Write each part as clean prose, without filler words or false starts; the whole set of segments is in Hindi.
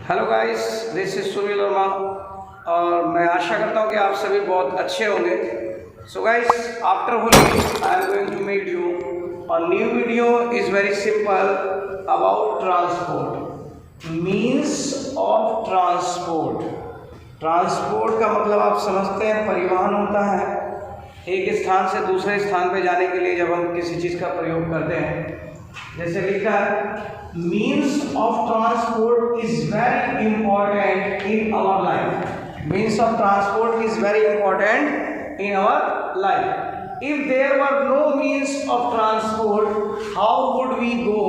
Hello guys, this is Sunil Verma और मैं आशा करता हूँ कि आप सभी बहुत अच्छे होंगे। So guys, after Holi I am going to make you a new video is very simple about transport, means of transport. Transport का मतलब आप समझते हैं, परिवहन होता है एक स्थान से दूसरे स्थान पे जाने के लिए जब हम किसी चीज़ का प्रयोग करते हैं। जैसे लिखा है, means of transport is very important in our life. Means of transport is very important in our life. If there were no means of transport, how would we go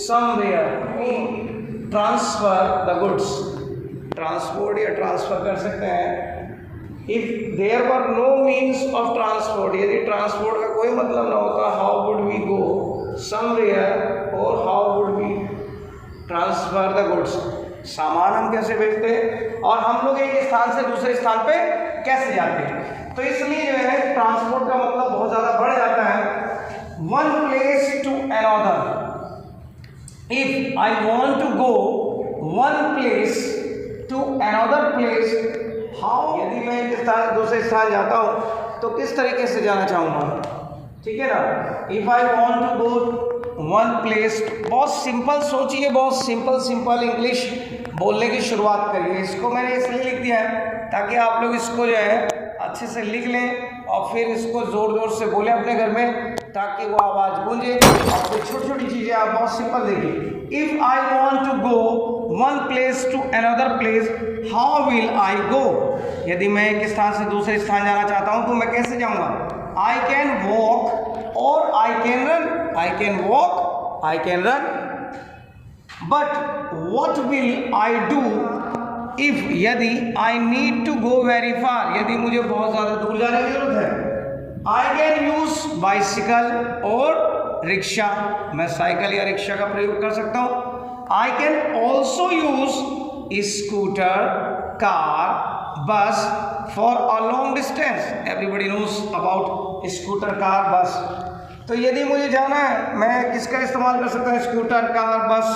somewhere? We transfer the goods. Transport या transfer कर सकते हैं। If there were no means of transport, यदि transport का कोई मतलब ना होता, how would we go somewhere or how would we transfer the goods? सामान हम कैसे भेजते हैं और हम लोग एक स्थान से दूसरे स्थान पे कैसे जाते हैं। तो इसलिए जो है ट्रांसपोर्ट का मतलब बहुत ज़्यादा बढ़ जाता है। One place to another. If I want to go one place to another place, how, यदि मैं एक स्थान से दूसरे स्थान जाता हूँ तो किस तरीके से जाना चाहूँगा, ठीक है ना। If I want to go one place, बहुत सिंपल सोचिए, बहुत सिंपल इंग्लिश बोलने की शुरुआत करिए। इसको मैंने इसलिए लिख दिया है ताकि आप लोग इसको जो है अच्छे से लिख लें और फिर इसको ज़ोर ज़ोर से बोलें अपने घर में, ताकि वो आवाज़ गूंजे। और फिर छोटी छोटी चीज़ें आप बहुत सिंपल देखिए। If I want to go one place to another place, how will I go. यदि मैं एक स्थान से दूसरे स्थान जाना चाहता हूँ तो मैं कैसे जाऊँगा। I can walk or I can run. I can walk, I can run. But what will I do if, यदि I need to go very far, यदि मुझे बहुत ज़्यादा दूर जाने की जरूरत है। I can use bicycle और रिक्शा, मैं साइकिल या रिक्शा का प्रयोग कर सकता हूँ। I can also use scooter, car, bus for a long distance. Everybody knows about scooter, car, bus. तो यदि मुझे जाना है, मैं किसका इस्तेमाल कर सकता हूँ, स्कूटर, कार, बस,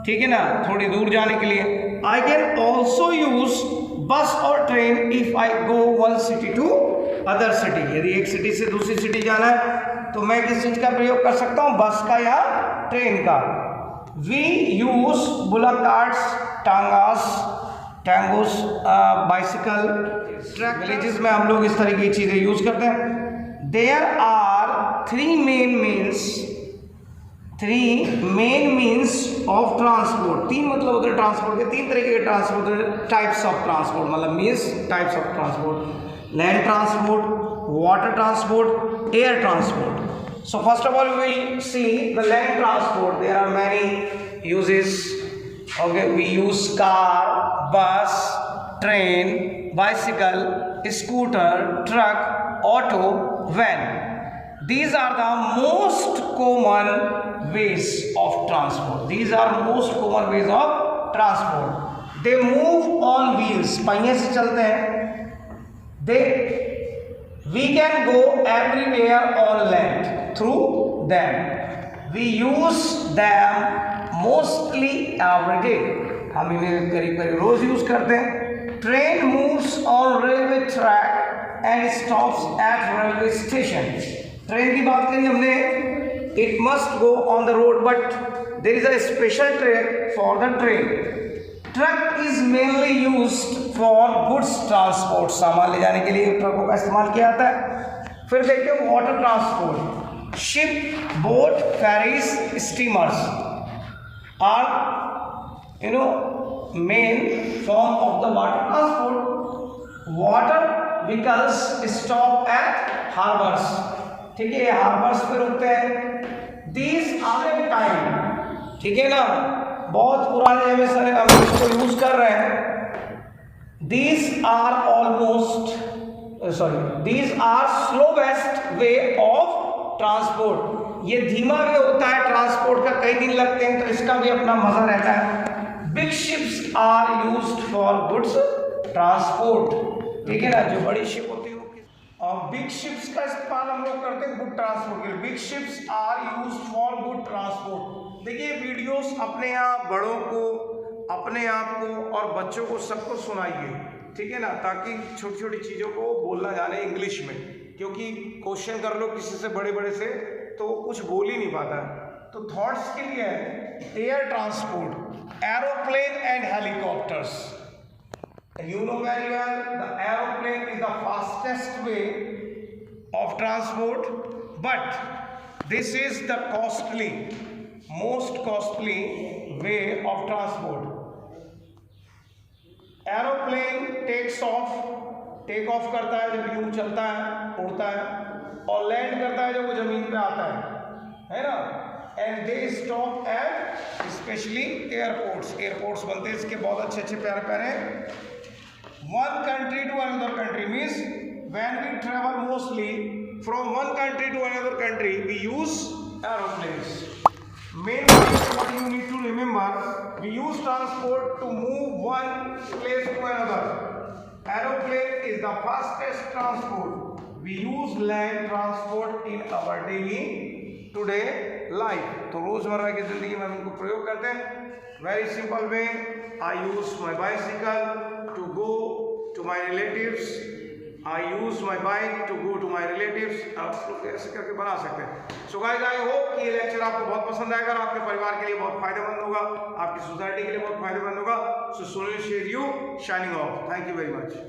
ठीक है ना, थोड़ी दूर जाने के लिए। I can also use bus और train if I go one city to other city. यदि एक सिटी से दूसरी सिटी जाना है तो मैं किस चीज़ का प्रयोग कर सकता हूँ, बस का या ट्रेन का। We use bullock carts, tongas, bicycle, truck. Villages में हम लोग इस तरह की चीज़ें यूज़ करते हैं। There are three main means of transport. तीन मतलब होते हैं ट्रांसपोर्ट के, तीन तरीके के ट्रांसपोर्ट होते हैं। टाइप्स ऑफ ट्रांसपोर्ट मतलब means types of transport: land transport, water transport, air transport. So first of all we will see the land transport. There are many uses. Okay, we use car, bus, train, bicycle, scooter, truck, auto, van. These are the most common ways of transport. These are most common ways of transport. They move on wheels. पहिए से चलते हैं। We can go everywhere on land through them. We use them mostly everyday, हम इन्हें करीब करीब रोज यूज करते हैं। Train moves on railway track and stops at railway station. Train की बात करी हमने, it must go on the road but there is a special track for the train. Truck is mainly used for goods transport, सामान ले जाने के लिए ट्रकों का इस्तेमाल किया जाता है। फिर देखते हैं water transport. Ship, boat, ferries, steamers are main form of the water transport. Water vehicles stop at harbors, ठीक है, हार्बर्स पे रुकते हैं। These are time, ठीक है ना, बहुत पुराने समय से हम इसको यूज कर रहे हैं। These are slowest way of transport. ये धीमा वे होता है ट्रांसपोर्ट का, कई दिन लगते हैं, तो इसका भी अपना मजा रहता है। Big ships are used for goods transport, ठीक है ना, जो बड़ी शिप होती है और बिग शिप्स का इस्तेमाल हम लोग करते हैं गुड ट्रांसपोर्ट के लिए। Big ships are used for good transport. देखिए वीडियोस अपने यहाँ बड़ों को अपने आप को और बच्चों को सबको सुनाइए, ठीक है ना, ताकि छोटी छोटी चीज़ों को बोलना जाने इंग्लिश में, क्योंकि क्वेश्चन कर लो किसी से बड़े बड़े से तो कुछ बोल ही नहीं पाता है। तो थॉट्स के लिए है air transport, aeroplane and helicopters. You know very well the aeroplane is the fastest way of transport, but this is the most costly way of transport. Aeroplane take off करता है जब यूं चलता है, उड़ता है, और लैंड करता है जब वो जमीन पे आता है ना, and they stop at specially airports बनते हैं इसके बहुत अच्छे अच्छे प्यारे प्यारे। One country to another country means when we travel mostly from one country to another country, we use aeroplanes. Main what you need to remember, we use transport to move one place to another. Aeroplane is the fastest transport. We use land transport in our daily today life. तो रोजमर्रा की जिंदगी में हम इनको प्रयोग करते हैं। Very simple way, I use my bicycle to go to my relatives. I use my bike to go to my relatives. आप लोग ऐसे करके बना सकते हैं। So guys, I hope कि ये लेक्चर आपको बहुत पसंद आएगा, आपके परिवार के लिए बहुत फायदेमंद होगा, आपकी सोसाइटी के लिए बहुत फायदेमंद होगा। So Sunil Shetty, signing off. Thank you very much.